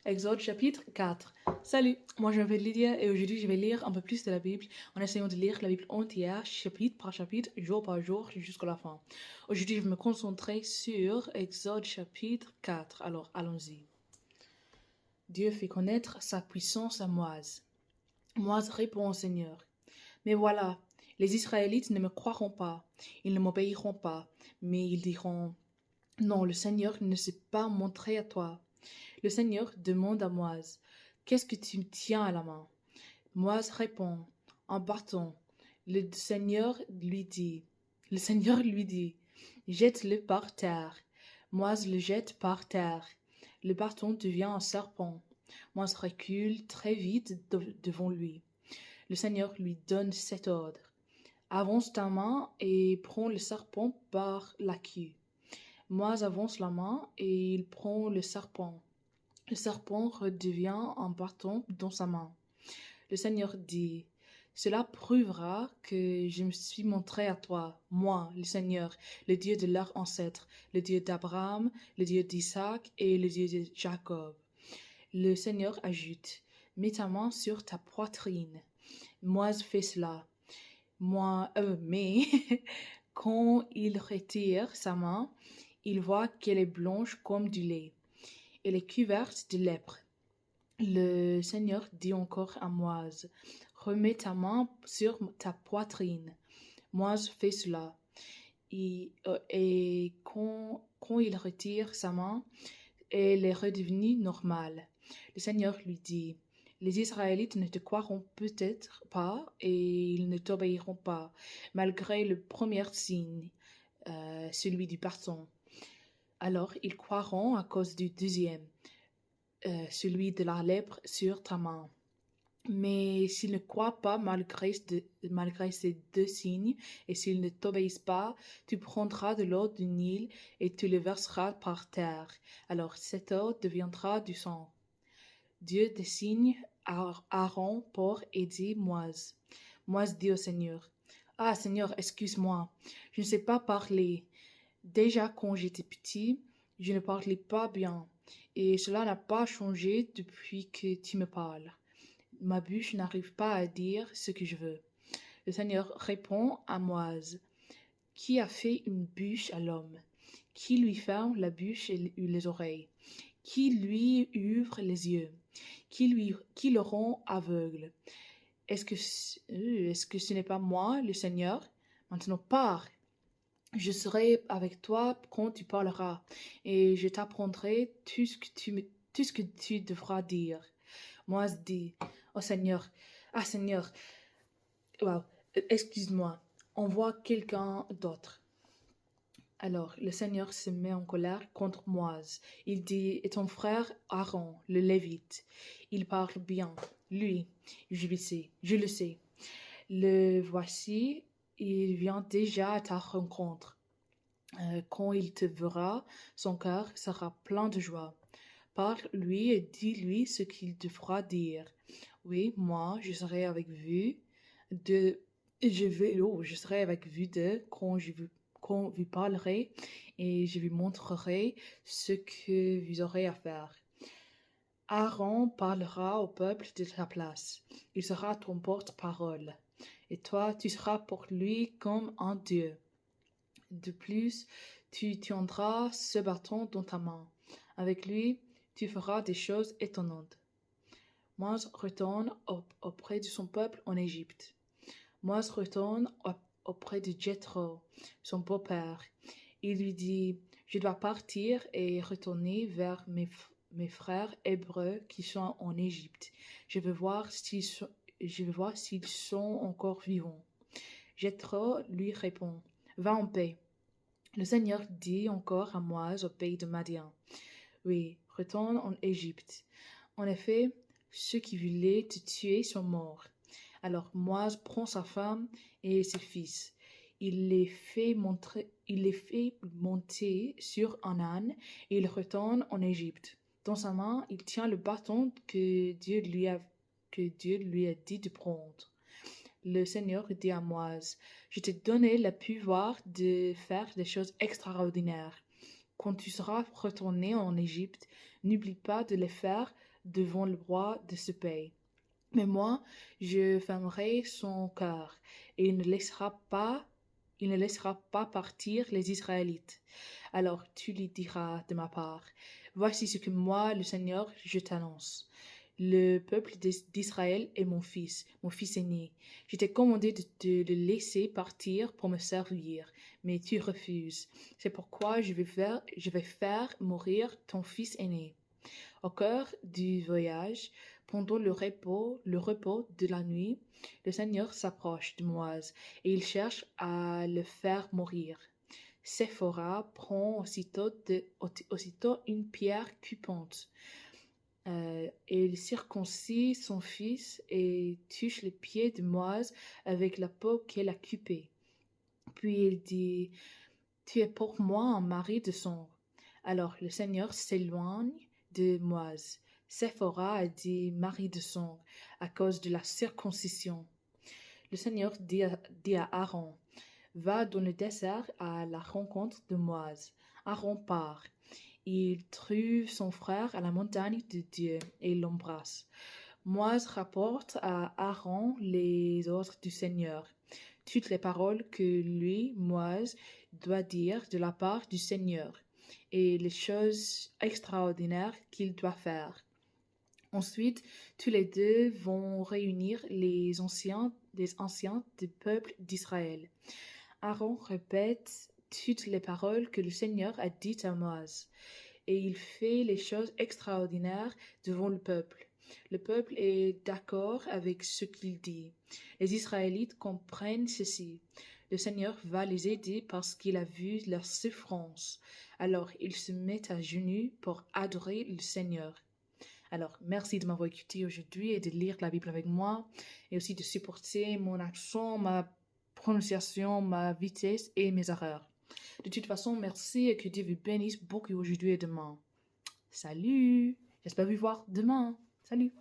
Exode chapitre 4. Salut, moi je m'appelle Lydia et aujourd'hui je vais lire un peu plus de la Bible en essayant de lire la Bible entière, chapitre par chapitre, jour par jour, jusqu'à la fin. Aujourd'hui je vais me concentrer sur Exode chapitre 4. Alors allons-y. Dieu fait connaître sa puissance à Moïse. Moïse répond au Seigneur. Mais voilà, les Israélites ne me croiront pas, ils ne m'obéiront pas, mais ils diront, non, le Seigneur ne s'est pas montré à toi. Le Seigneur demande à Moïse, qu'est-ce que tu tiens à la main? Moïse répond, un bâton. Le Seigneur lui dit, jette-le par terre. Moïse le jette par terre. Le bâton devient un serpent. Moïse recule très vite devant lui. Le Seigneur lui donne cet ordre. Avance ta main et prends le serpent par la queue. Moïse avance la main et il prend le serpent. Le serpent redevient un bâton dans sa main. Le Seigneur dit, cela prouvera que je me suis montré à toi, moi, le Seigneur, le Dieu de leurs ancêtres, le Dieu d'Abraham, le Dieu d'Isaac et le Dieu de Jacob. Le Seigneur ajoute, mets ta main sur ta poitrine. Moïse fait cela. Mais quand il retire sa main, il voit qu'elle est blanche comme du lait. Elle est couverte de lèpre. Le Seigneur dit encore à Moïse, remets ta main sur ta poitrine. Moïse fait cela. Et quand il retire sa main, elle est redevenue normale. Le Seigneur lui dit, les Israélites ne te croiront peut-être pas et ils ne t'obéiront pas, malgré le premier signe, celui du bâton. Alors ils croiront à cause du deuxième, celui de la lèpre sur ta main. Mais s'ils ne croient pas malgré ces deux signes, et s'ils ne t'obéissent pas, tu prendras de l'eau du Nil et tu le verseras par terre. Alors cette eau deviendra du sang. Dieu désigne Aaron pour aider Moïse. Moïse dit au Seigneur, ah Seigneur, excuse-moi, je ne sais pas parler. Déjà quand j'étais petit, je ne parlais pas bien, et cela n'a pas changé depuis que tu me parles. Ma bouche n'arrive pas à dire ce que je veux. Le Seigneur répond à Moïse, qui a fait une bouche à l'homme? Qui lui ferme la bouche et les oreilles? Qui lui ouvre les yeux? Qui le rend aveugle? Est-ce que ce n'est pas moi, le Seigneur? Maintenant pars. Je serai avec toi quand tu parleras, et je t'apprendrai tout ce que tu devras dire. Moïse dit, oh Seigneur, Seigneur, wow, excuse-moi, envoie quelqu'un d'autre. Alors le Seigneur se met en colère contre Moïse. Il dit, et ton frère Aaron, le Lévite, il parle bien, lui, je le sais. Le voici, il vient déjà à ta rencontre. Quand il te verra, son cœur sera plein de joie. Parle-lui et dis-lui ce qu'il devra dire. Oui, moi, je serai avec vous quand vous parlerez et je vous montrerai ce que vous aurez à faire. Aaron parlera au peuple de ta place. Il sera ton porte-parole. Et toi, tu seras pour lui comme un Dieu. De plus, tu tiendras ce bâton dans ta main. Avec lui, tu feras des choses étonnantes. Moïse retourne auprès de son peuple en Égypte. Moïse retourne auprès de Jéthro, son beau-père. Il lui dit, je dois partir et retourner vers mes frères hébreux qui sont en Égypte. Je veux voir s'ils sont encore vivants. Jéthro lui répond, va en paix. Le Seigneur dit encore à Moïse au pays de Madian, oui, retourne en Égypte. En effet, ceux qui voulaient te tuer sont morts. Alors Moïse prend sa femme et ses fils. Il les fait monter sur un âne et il retourne en Égypte. Dans sa main, il tient le bâton que Dieu lui a dit de prendre. Le Seigneur dit à Moïse, je t'ai donné le pouvoir de faire des choses extraordinaires. Quand tu seras retourné en Égypte, n'oublie pas de les faire devant le roi de ce pays. Mais moi, je fermerai son cœur et il ne laissera pas partir les Israélites. Alors tu lui diras de ma part, voici ce que moi, le Seigneur, je t'annonce. Le peuple d'Israël est mon fils aîné. Je t'ai commandé de te le laisser partir pour me servir, mais tu refuses. C'est pourquoi je vais faire mourir ton fils aîné. Au cœur du voyage, pendant le repos de la nuit, le Seigneur s'approche de Moïse et il cherche à le faire mourir. Séphora prend aussitôt une pierre coupante. Il circoncit son fils et touche les pieds de Moïse avec la peau qu'elle a coupée. Puis il dit, tu es pour moi un mari de sang. Alors le Seigneur s'éloigne de Moïse. Séphora a dit mari de sang à cause de la circoncision. Le Seigneur dit à Aaron, va dans le désert à la rencontre de Moïse. Aaron part. Il trouve son frère à la montagne de Dieu et l'embrasse. Moïse rapporte à Aaron les ordres du Seigneur, toutes les paroles que lui, Moïse, doit dire de la part du Seigneur et les choses extraordinaires qu'il doit faire. Ensuite, tous les deux vont réunir les anciens du peuple d'Israël. Aaron répète toutes les paroles que le Seigneur a dites à Moïse, et il fait les choses extraordinaires devant le peuple. Le peuple est d'accord avec ce qu'il dit. Les Israélites comprennent ceci. Le Seigneur va les aider parce qu'il a vu leur souffrance. Alors ils se mettent à genoux pour adorer le Seigneur. Alors, merci de m'avoir écouté aujourd'hui et de lire la Bible avec moi et aussi de supporter mon accent, ma prononciation, ma vitesse et mes erreurs. De toute façon, merci et que Dieu vous bénisse beaucoup aujourd'hui et demain. Salut! J'espère vous voir demain. Salut!